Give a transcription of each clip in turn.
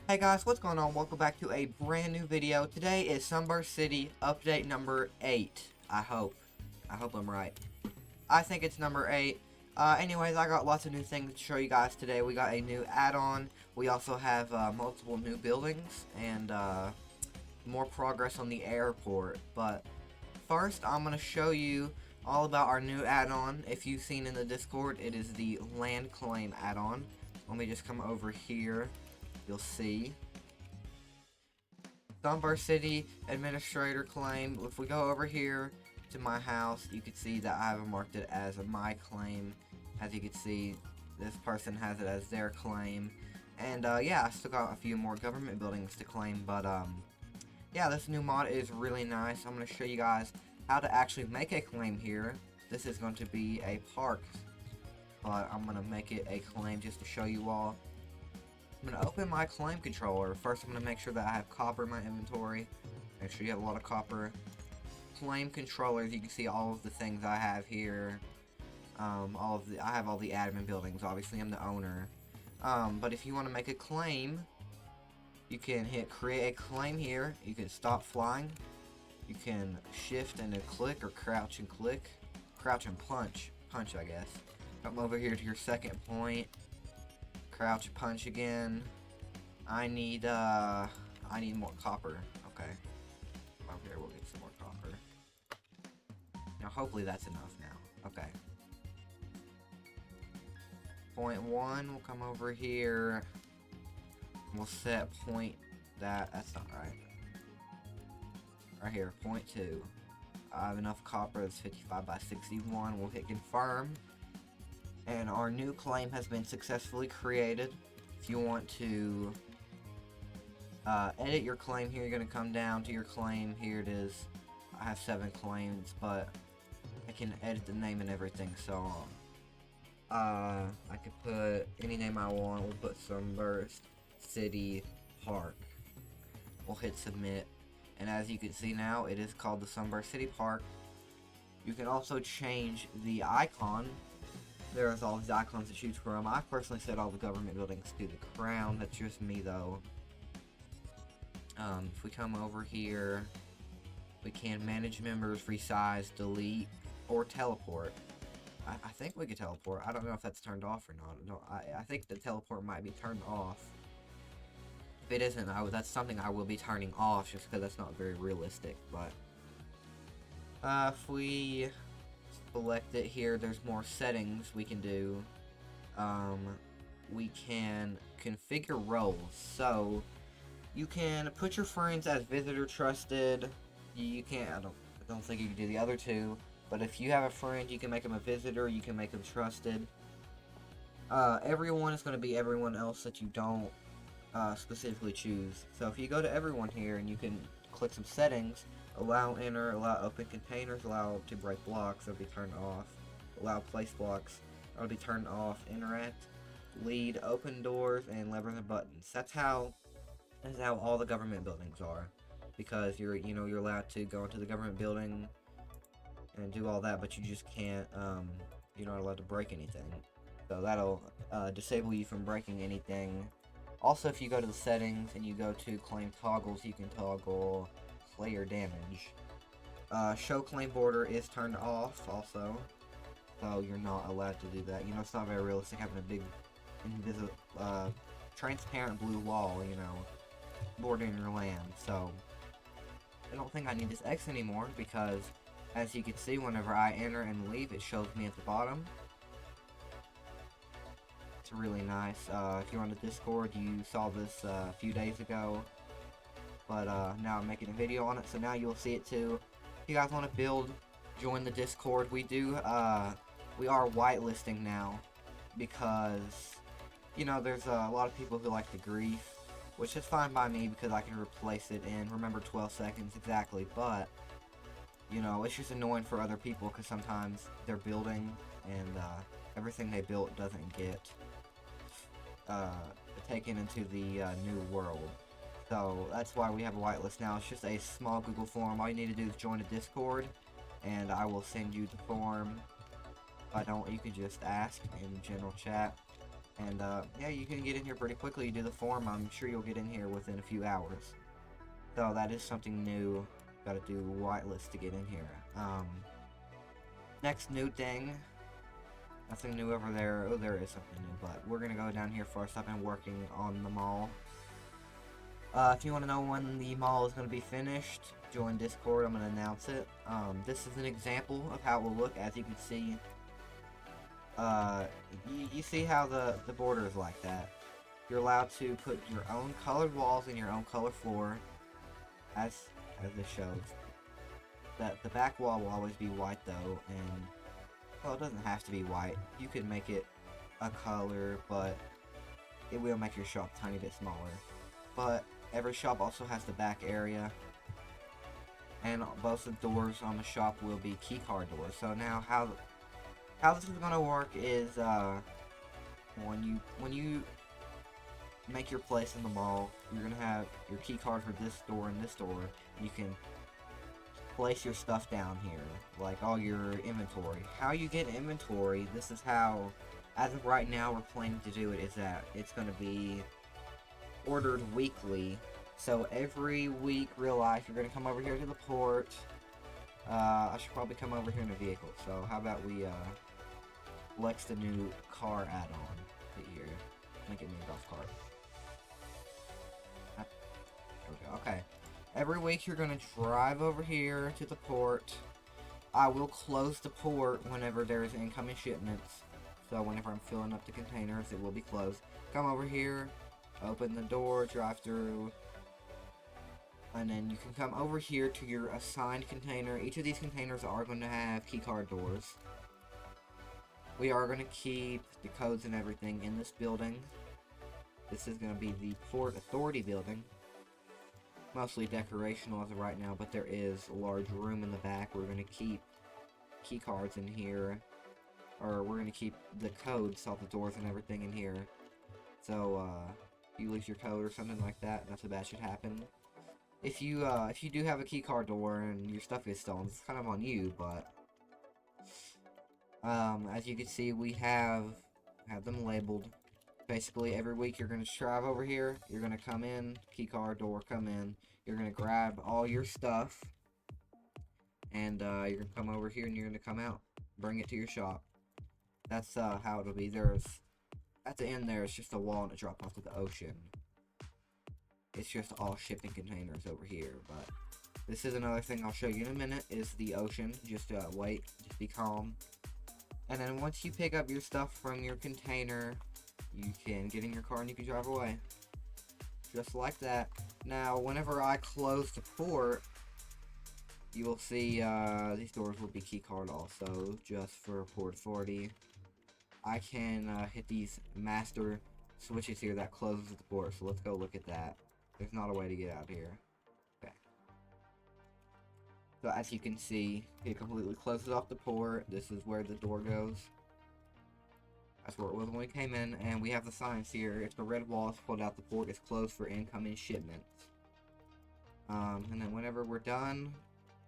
Hey guys, what's going on? Welcome back to a brand new video. Today is Sunburst City update number 8. I hope. I hope I'm right. I think it's number 8. Anyways, I got lots of new things to show you guys today. We got a new add-on. We also have multiple new buildings and more progress on the airport. But first, I'm going to show you all about our new add-on. If you've seen in the Discord, it is the land claim add-on. Let me just come over here. You'll see. Sunburst City Administrator claim. If we go over here to my house, you can see that I have marked it as my claim. As you can see, this person has it as their claim. And yeah, I still got a few more government buildings to claim, but yeah, this new mod is really nice. I'm going to show you guys how to actually make a claim here. This is going to be a park, but I'm going to make it a claim just to show you all. I'm going to open my claim controller. First, I'm going to make sure that I have copper in my inventory. Make sure you have a lot of copper. Claim controllers, you can see all of the things I have here. I have all the admin buildings. Obviously, I'm the owner. But if you want to make a claim, you can hit create a claim here. You can stop flying. You can shift and then click, or crouch and click. Crouch and punch, I guess. Come over here to your second point. Crouch, punch again. I need more copper. Okay. Over here, we'll get some more copper. Now, hopefully that's enough now. Okay. Point 1, we'll come over here. We'll set point that's not right. Right here, point 2. I have enough copper, it's 55 by 61. We'll hit confirm. And our new claim has been successfully created. If you want to edit your claim here, you're going to come down to your claim. Here it is. I have 7 claims, but I can edit the name and everything, so I could put any name I want. We'll put Sunburst City Park. We'll hit submit, and as you can see now, it is called the Sunburst City Park. You can also change the icon. There's all these icons to choose from. I personally set all the government buildings to the crown. That's just me, though. If we come over here, we can manage members, resize, delete, or teleport. I think we could teleport. I don't know if that's turned off or not. No, I think the teleport might be turned off. If it isn't, that's something I will be turning off, just because that's not very realistic. But if we select it here, there's more settings we can do. We can configure roles, so you can put your friends as visitor trusted. You can't, I don't think you can do the other two, but if you have a friend, you can make them a visitor, you can make them trusted. Everyone is going to be everyone else that you don't specifically choose. So if you go to everyone here, and you can click some settings. Allow enter, allow open containers, allow to break blocks, that'll be turned off. Allow place blocks, that'll be turned off. Interact, lead, open doors, and levers and buttons. That's how all the government buildings are. Because you're allowed to go into the government building and do all that, but you just can't, you're not allowed to break anything. So that'll disable you from breaking anything. Also, if you go to the settings and you go to claim toggles, you can toggle player damage. Show claim border is turned off also, so you're not allowed to do that. You know, it's not very realistic having a big invisible, transparent blue wall, you know, bordering your land. So I don't think I need this X anymore, because as you can see, whenever I enter and leave, it shows me at the bottom. It's really nice. If you're on the Discord, you saw this a few days ago. But now I'm making a video on it, so now you'll see it too. If you guys want to build, join the Discord. We are whitelisting now, because, you know, there's a lot of people who like the grief, which is fine by me, because I can replace it in, remember, 12 seconds exactly. But, you know, it's just annoying for other people, because sometimes they're building, and everything they built doesn't get taken into the new world. So that's why we have a whitelist now. It's just a small Google form. All you need to do is join a Discord, and I will send you the form. If I don't, you can just ask in general chat. And yeah, you can get in here pretty quickly. You do the form, I'm sure you'll get in here within a few hours. So that is something new. Gotta do whitelist to get in here. Next new thing. Nothing new over there. Oh, there is something new, but we're gonna go down here first. I've been working on the mall. If you want to know when the mall is going to be finished, join Discord. I'm going to announce it. This is an example of how it will look. As you can see, you see how the border is like that. You're allowed to put your own colored walls and your own color floor, as this shows. The back wall will always be white though, and well, it doesn't have to be white. You could make it a color, but it will make your shop a tiny bit smaller. But every shop also has the back area, and both the doors on the shop will be keycard doors. So now how this is gonna work is when you make your place in the mall, you're gonna have your key card for this door and this door. You can place your stuff down here, like all your inventory. How you get inventory, this is how, as of right now, we're planning to do it, is that it's gonna be ordered weekly. So every week, real life, you're gonna come over here to the port. I should probably come over here in a vehicle. So how about we flex the new car add-on here. Make it me a golf cart. There we go. Okay. Every week you're gonna drive over here to the port. I will close the port whenever there's incoming shipments. So whenever I'm filling up the containers, it will be closed. Come over here, open the door, drive through, and then you can come over here to your assigned container. Each of these containers are going to have keycard doors. We are going to keep the codes and everything in this building. This is going to be the Port Authority building. Mostly decorational as of right now, but there is a large room in the back. We're going to keep keycards in here. Or we're going to keep the codes off the doors and everything in here. So, if you lose your code or something like that, nothing bad should happen. If you do have a keycard door and your stuff gets stolen, it's kind of on you, but as you can see, we have them labeled. Basically, every week you're going to drive over here, you're going to come in, keycard door, come in, you're going to grab all your stuff, and you're going to come over here and you're going to come out, bring it to your shop. That's how it'll be. At the end there, it's just a wall and a drop off to the ocean. It's just all shipping containers over here, but this is another thing I'll show you in a minute, is the ocean. Just wait, just be calm. And then once you pick up your stuff from your container, you can get in your car and you can drive away. Just like that. Now, whenever I close the port, you will see these doors will be keycard also, just for Port Authority. I can hit these master switches here that closes the port, so let's go look at that. There's not a way to get out here. Okay. So as you can see, it completely closes off the port. This is where the door goes. That's where it was when we came in, and we have the signs here. If the red wall is pulled out, the port is closed for incoming shipments. And then whenever we're done,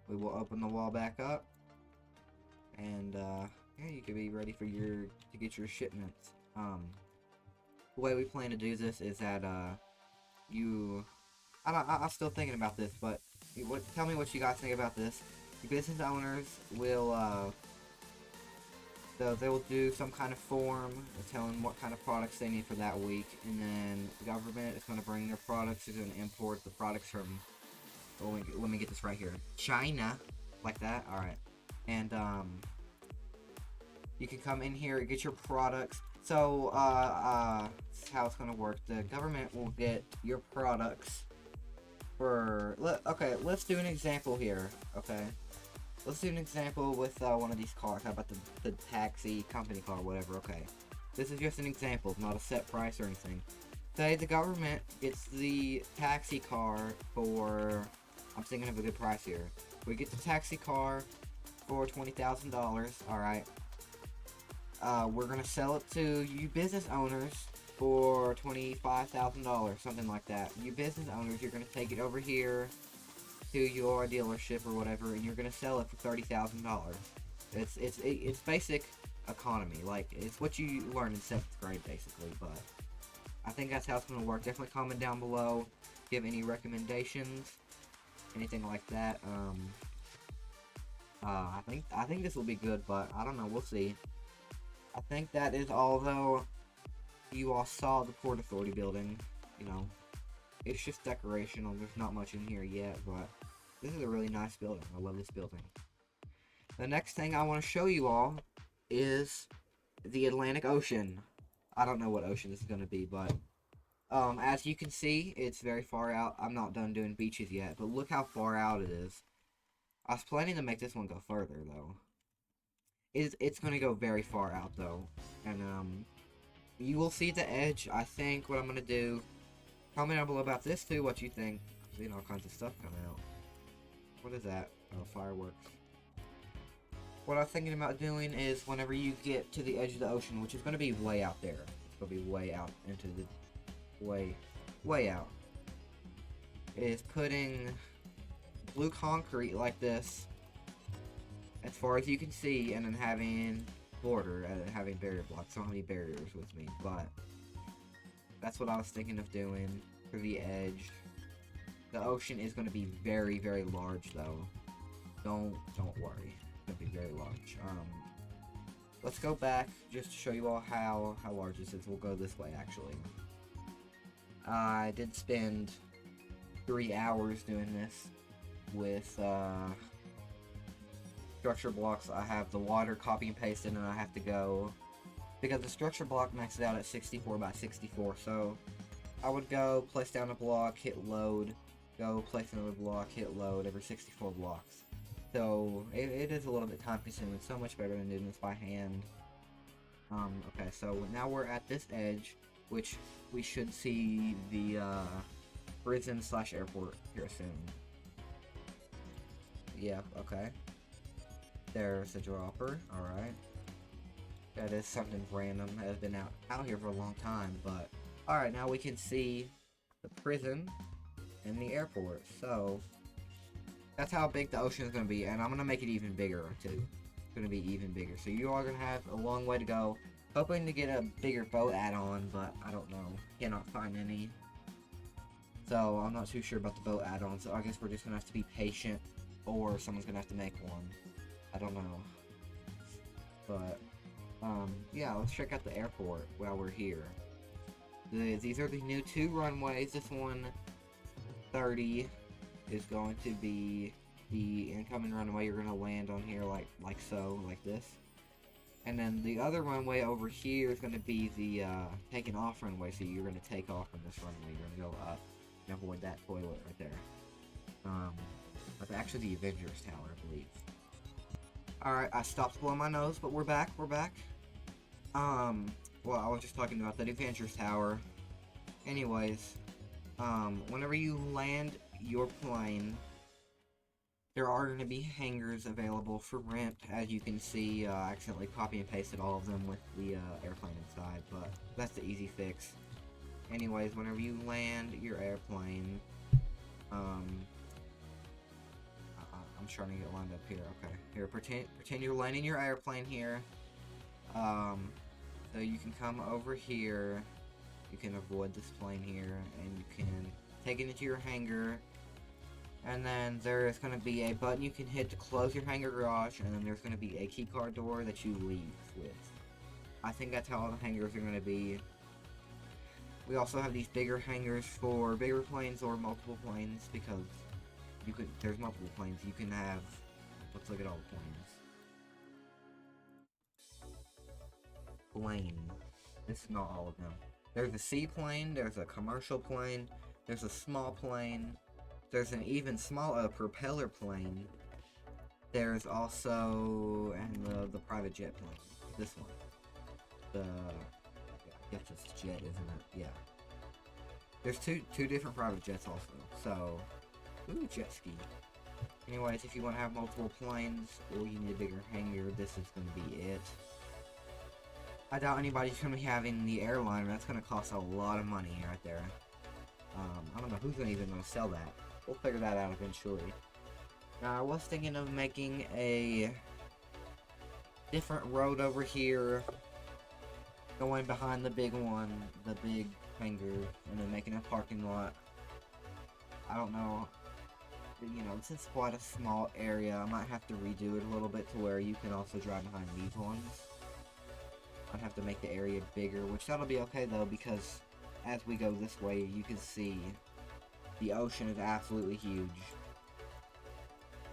we will open the wall back up, and yeah, you can be ready for to get your shipments. The way we plan to do this is that I'm still thinking about this, but tell me what you guys think about this. The business owners will so they will do some kind of form telling what kind of products they need for that week, and then the government is going to bring their products. Is going to import the products from, let me get this right here, China, like that. All right, and you can come in here and get your products. So this is how it's going to work. The government will get your products for. Okay, let's do an example here. Okay. Let's do an example with one of these cars. How about the taxi company car, whatever. Okay, this is just an example, not a set price or anything. Say the government gets the taxi car for, I'm thinking of a good price here. We get the taxi car for $20,000. All right. We're gonna sell it to you business owners for $25,000, something like that. You business owners, you're gonna take it over here to your dealership or whatever, and you're gonna sell it for $30,000. It's basic. economy. Like, it's what you learn in 7th grade, basically, but I think that's how it's going to work. Definitely comment down below, give any recommendations, anything like that. I think this will be good, but I don't know, we'll see. I think that is all, though. You all saw the Port Authority building, you know. It's just decorational, there's not much in here yet, but this is a really nice building. I love this building. The next thing I want to show you all is the Atlantic Ocean. I don't know what ocean this is going to be, but as you can see, it's very far out. I'm not done doing beaches yet, but look how far out it is. I was planning to make this one go further, though. It's going to go very far out, though. And, you will see the edge. I think what I'm going to do, comment down below about this, too, what you think. I've seen all kinds of stuff come out. What is that? Oh, fireworks. What I'm thinking about doing is whenever you get to the edge of the ocean, which is going to be way out there. It's going to be way out into the... way out. Is putting blue concrete like this as far as you can see, and then having border and having barrier blocks. I don't have any barriers with me, but that's what I was thinking of doing for the edge. The ocean is going to be very, very large, though. Don't worry. It's going to be very large. Let's go back just to show you all how large this is. We'll go this way, actually. I did spend 3 hours doing this with structure blocks. I have the water copy and pasted, and I have to go, because the structure block maxes out at 64 by 64, so I would go place down a block, hit load, go place another block, hit load every 64 blocks. So it is a little bit time consuming. So much better than doing this by hand. Okay, so now we're at this edge, which we should see the prison / airport here soon. Yeah, okay. There's a dropper, alright. That is something random that has been out here for a long time, but alright, now we can see the prison and the airport. So that's how big the ocean is going to be, and I'm going to make it even bigger too. It's going to be even bigger. So you are going to have a long way to go. Hoping to get a bigger boat add-on, but I don't know. Cannot find any. So I'm not too sure about the boat add-on, so I guess we're just going to have to be patient, or someone's going to have to make one. I don't know. But, yeah, let's check out the airport while we're here. These are the new 2 runways. This one, 30, is going to be the incoming runway. You're going to land on here like so, like this. And then the other runway over here is going to be the taking off runway. So you're going to take off from this runway. You're going to go up and avoid that toilet right there. That's actually the Avengers Tower, I believe. Alright, I stopped blowing my nose, but we're back, well, I was just talking about the Avengers Tower. Anyways, whenever you land your plane, there are going to be hangars available for rent. As you can see, I accidentally copy and pasted all of them with the airplane inside, but that's the easy fix. Anyways, whenever you land your airplane, I'm trying to get lined up here. Okay, here, pretend you're landing your airplane here. So you can come over here. You can avoid this plane here, and you can take it into your hangar. And then there is going to be a button you can hit to close your hangar garage, and then there's going to be a key card door that you leave with. I think that's how all the hangars are going to be. We also have these bigger hangars for bigger planes or multiple planes, because there's multiple planes. You can have, let's look at all the planes. Plane. This is not all of them. There's a seaplane, there's a commercial plane, there's a small plane, there's an even smaller propeller plane. There's also, and the private jet plane. This one. I guess it's jet, isn't it? Yeah. There's two different private jets also. So, ooh, jet ski. Anyways, if you want to have multiple planes, or you need a bigger hangar, this is going to be it. I doubt anybody's going to be having the airliner. That's going to cost a lot of money right there. I don't know who's even going to sell that. We'll figure that out eventually. Now, I was thinking of making a different road over here, going behind the big one, the big finger, and then making a parking lot. I don't know, you know, this is quite a small area. I might have to redo it a little bit to where you can also drive behind these ones. I'd have to make the area bigger, which that'll be okay though, because as we go this way, you can see the ocean is absolutely huge.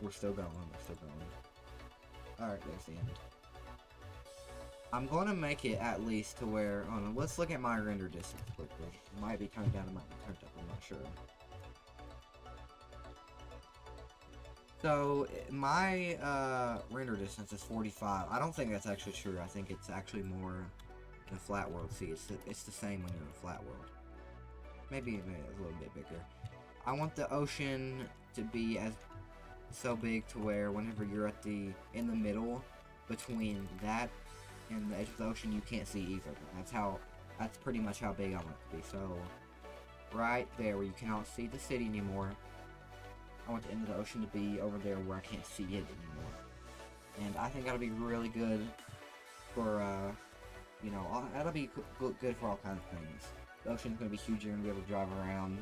We're still going, Alright, there's the end. I'm going to make it at least to where, hold on, let's look at my render distance quickly. It might be turned down, it might be turned up, I'm not sure. So, my render distance is 45. I don't think that's actually true. I think it's actually more in flat world. See, it's the same when you're in a flat world. Maybe a little bit bigger. I want the ocean to be so big to where whenever you're in the middle between that and the edge of the ocean, you can't see either. That's pretty much how big I want it to be. So, right there where you cannot see the city anymore, I want the end of the ocean to be over there where I can't see it anymore. And I think that'll be really good for, you know, that'll be good for all kinds of things. The ocean's going to be huge, you're going to be able to drive around.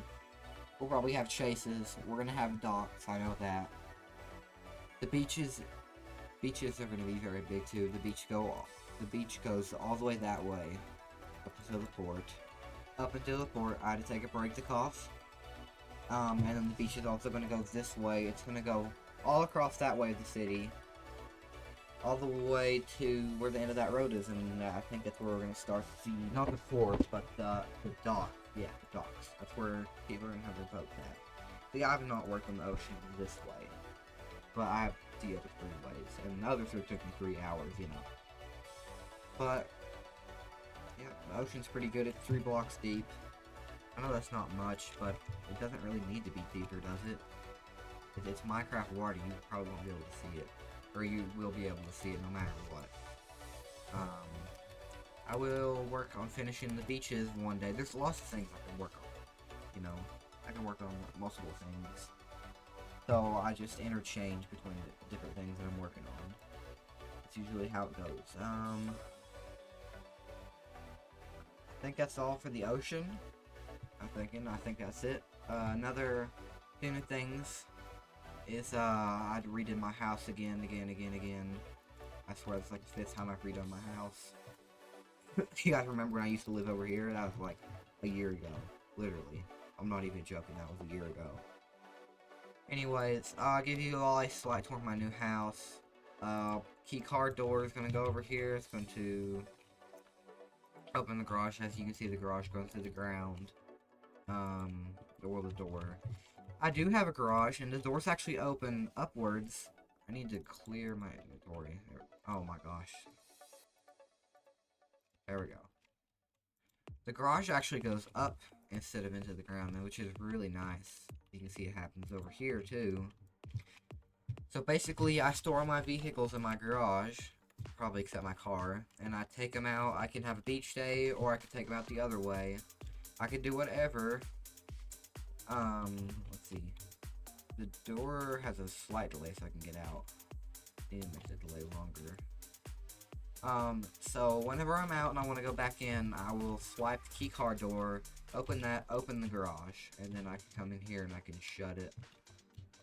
We'll probably have chases, we're going to have docks, I know that. The beaches are going to be very big too. The beach goes all the way that way, up until the port. Up until the port, I had to take a break to cough. And then the beach is also going to go this way. It's going to go all across that way of the city, all the way to where the end of that road is, and I think that's where we're going to start not the port, but the dock. Yeah, the docks. That's where people are going to have their boats at. See, I've not worked on the ocean this way, but I have the other 3 ways, and the other 3 took me 3 hours, you know. But, yeah, the ocean's pretty good. It's 3 blocks deep. I know that's not much, but it doesn't really need to be deeper, does it? If it's Minecraft water, you probably won't be able to see it. Or you will be able to see it no matter what. I will work on finishing the beaches one day. There's lots of things I can work on. You know, I can work on multiple things. So I just interchange between the different things that I'm working on. That's usually how it goes. I think that's all for the ocean. I think that's it. Another thing of things is I'd redid my house again. I swear it's like the 5th time I've redone my house. You guys remember when I used to live over here? That was like a year ago. Literally. I'm not even joking, that was a year ago. Anyways, I'll give you all a slight tour of my new house. Key card door is going to go over here. It's going to open the garage. As you can see, the garage goes through the ground. The door. I do have a garage, and the doors actually open upwards. I need to clear my inventory. Oh my gosh. There we go. The garage actually goes up instead of into the ground, which is really nice. You can see it happens over here, too. So basically, I store my vehicles in my garage, probably except my car, and I take them out. I can have a beach day, or I can take them out the other way. I can do whatever. Let's see. The door has a slight delay, so I can get out. It makes the delay longer. So whenever I'm out and I want to go back in, I will swipe the key card door, open the garage, and then I can come in here and I can shut it.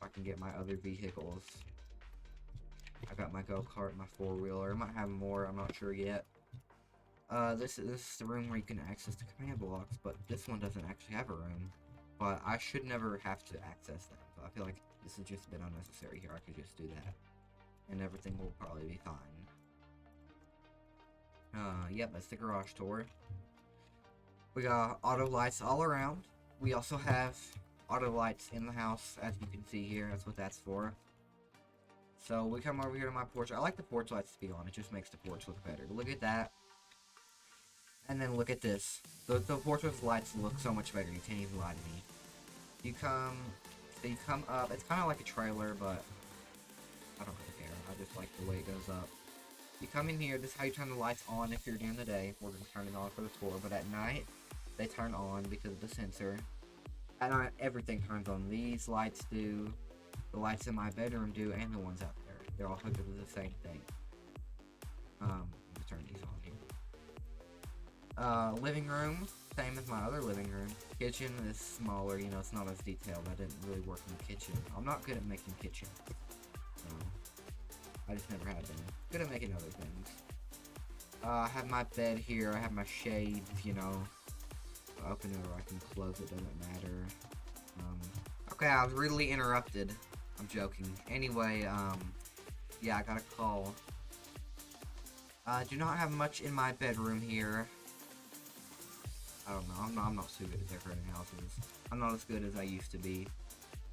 I can get my other vehicles. I got my go-kart, my 4-wheeler. I might have more, I'm not sure yet. This is the room where you can access the command blocks, but this one doesn't actually have a room. But I should never have to access them, so I feel like this has just been unnecessary here. I could just do that, and everything will probably be fine. Yep, that's the garage tour. We got auto lights all around. We also have auto lights in the house, as you can see here. That's what that's for. So we come over here to my porch. I like the porch lights to be on. It just makes the porch look better. Look at that. And then look at this. The porch with lights look so much better. You can't even lie to me. You come up. It's kind of like a trailer, but I don't really care. I just like the way it goes up. You come in here. This is how you turn the lights on if you're during the day. We're going to turn it on for the tour, but at night, they turn on because of the sensor. At night, everything turns on. These lights do. The lights in my bedroom do, and the ones out there. They're all hooked up to the same thing. Let me turn these on here. Living room, same as my other living room. Kitchen is smaller, you know, it's not as detailed. I didn't really work in the kitchen. I'm not good at making kitchen. I just never have been. Good at making other things. I have my bed here. I have my shades, you know. I open it or I can close it, doesn't matter. Okay, I was rudely interrupted. I'm joking. Anyway, yeah, I got a call. I do not have much in my bedroom here. I don't know, I'm not so good at decorating houses. I'm not as good as I used to be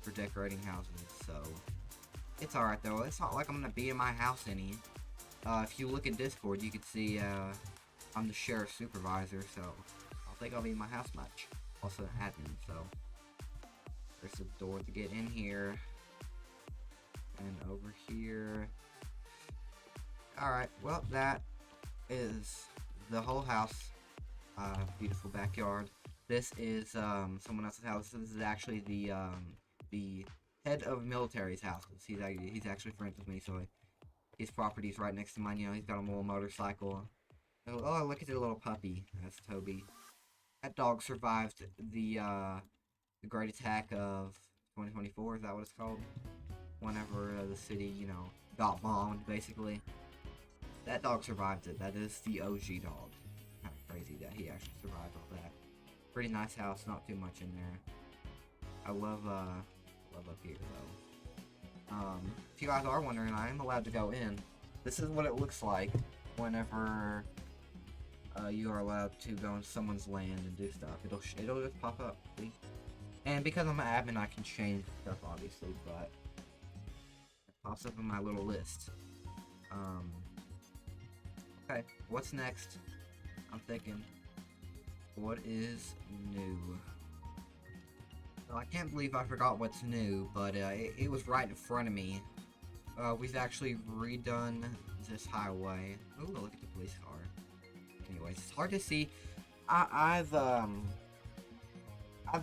for decorating houses, so it's alright though. It's not like I'm gonna be in my house any. If you look at Discord, you can see, I'm the sheriff supervisor, so I don't think I'll be in my house much. Also an admin, so there's a door to get in here. And over here. Alright, well, that is the whole house. Beautiful backyard. This is someone else's house. This is actually the head of military's house. He's actually friends with me, so his property's right next to mine. You know, he's got a little motorcycle. Oh, look at the little puppy. That's Toby. That dog survived the Great Attack of 2024. Is that what it's called? Whenever the city, you know, got bombed, basically. That dog survived it. That is the OG dog. Kind of crazy that he actually survived all that. Pretty nice house, not too much in there. I love up here though. If you guys are wondering, I am allowed to go in. This is what it looks like whenever you are allowed to go on someone's land and do stuff. It'll just pop up, see? And because I'm an admin, I can change stuff obviously, but it pops up in my little list. Okay, what's next? I'm thinking, what is new? Well, I can't believe I forgot what's new, but it was right in front of me. We've actually redone this highway. Ooh, look at the police car. Anyways, it's hard to see. I've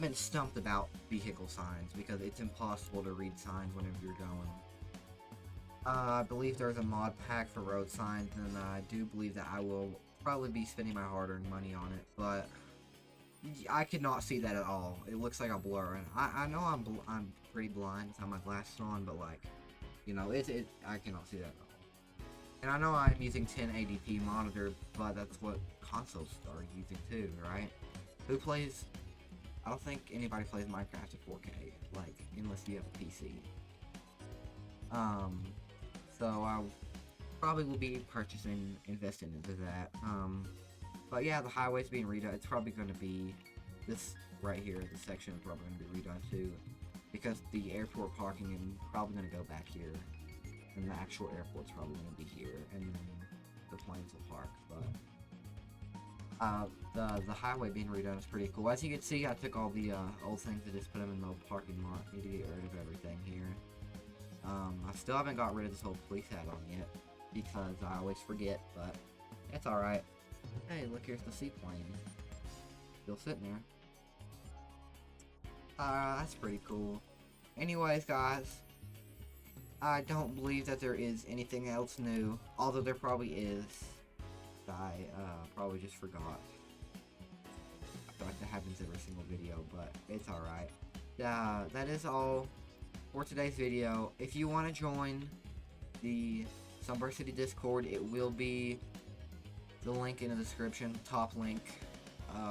been stumped about vehicle signs because it's impossible to read signs whenever you're going. I believe there's a mod pack for road signs, and I do believe that I will probably be spending my hard-earned money on it, but I could not see that at all. It looks like a blur, and I know I'm pretty blind, I have my glasses on, but like, you know, I cannot see that at all. And I know I'm using 1080p monitor, but that's what consoles are using too, right? Who plays? I don't think anybody plays Minecraft at 4K, like, unless you have a PC. So I probably will be investing into that. But yeah, the highway's being redone. It's probably going to be this right here. This section is probably going to be redone too, because the airport parking is probably going to go back here, and the actual airport's probably going to be here, and then the planes will park. But the highway being redone is pretty cool. As you can see, I took all the old things and just put them in the parking lot. Need to get rid of everything here. I still haven't got rid of this whole police hat on yet, because I always forget, but it's alright. Hey, look, here's the seaplane. Still sitting there. That's pretty cool. Anyways, guys, I don't believe that there is anything else new, although there probably is. I probably just forgot. I feel like that happens every single video, but it's alright. That is all for today's video. If you want to join the Sunburst City Discord, it will be the link in the description, top link.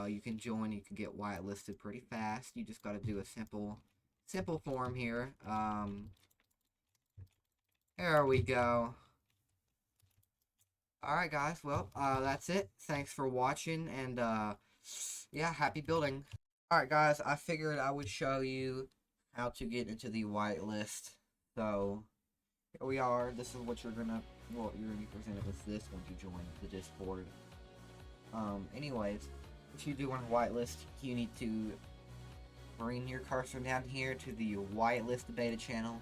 You can join, you can get whitelisted pretty fast. You just got to do a simple form here. There we go. Alright guys, well, that's it. Thanks for watching, and yeah, happy building. Alright guys, I figured I would show you how to get into the whitelist. So here we are. This is what you're gonna be presented with this once you join the Discord. Anyways, if you do want a whitelist, you need to bring your cursor down here to the whitelist beta channel.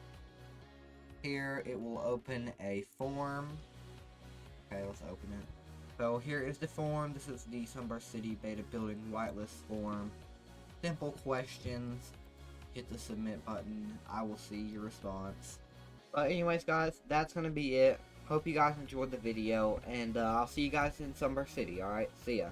Here it will open a form. Okay, let's open it. So here is the form. This is the Sunburst City beta building whitelist form. Simple questions. Hit the submit button. I will see your response. But anyways guys, that's gonna be it. Hope you guys enjoyed the video, and I'll see you guys in Sunburst City, alright? See ya.